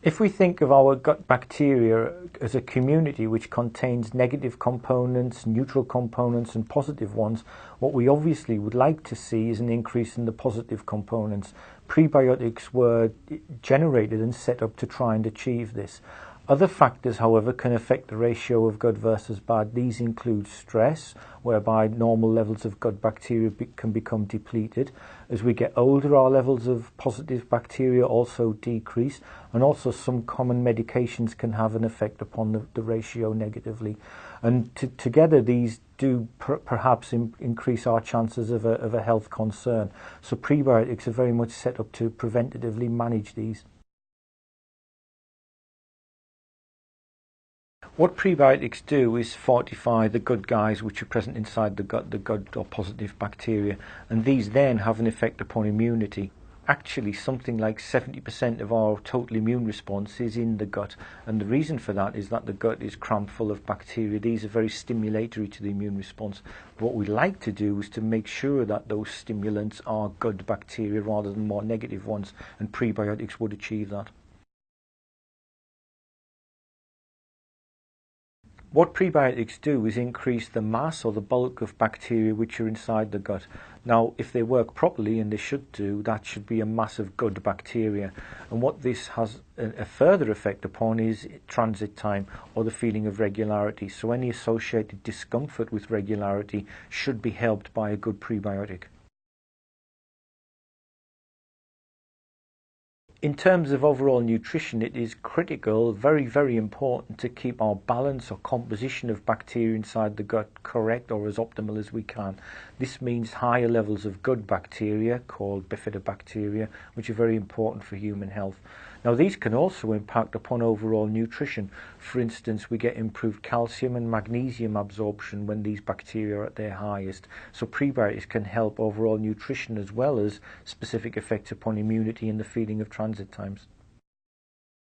If we think of our gut bacteria as a community which contains negative components, neutral components and positive ones, what we obviously would like to see is an increase in the positive components. Prebiotics were generated and set up to try and achieve this. Other factors, however, can affect the ratio of good versus bad. These include stress, whereby normal levels of gut bacteria can become depleted. As we get older, our levels of positive bacteria also decrease, and also some common medications can have an effect upon the ratio negatively. And together, these do perhaps increase our chances of a health concern. So prebiotics are very much set up to preventatively manage these. What prebiotics do is fortify the good guys which are present inside the good or positive bacteria, and these then have an effect upon immunity. Actually, something like 70% of our total immune response is in the gut, and the reason for that is that the gut is crammed full of bacteria. These are very stimulatory to the immune response. What we like to do is to make sure that those stimulants are good bacteria rather than more negative ones, and prebiotics would achieve that. What prebiotics do is increase the mass or the bulk of bacteria which are inside the gut. Now, if they work properly, and they should do, that should be a mass of good bacteria. And what this has a further effect upon is transit time or the feeling of regularity. So any associated discomfort with regularity should be helped by a good prebiotic. In terms of overall nutrition, it is critical, very, very important to keep our balance or composition of bacteria inside the gut correct or as optimal as we can. This means higher levels of good bacteria, called bifidobacteria, which are very important for human health. Now, these can also impact upon overall nutrition. For instance, we get improved calcium and magnesium absorption when these bacteria are at their highest. So prebiotics can help overall nutrition as well as specific effects upon immunity and the feeling of transit times.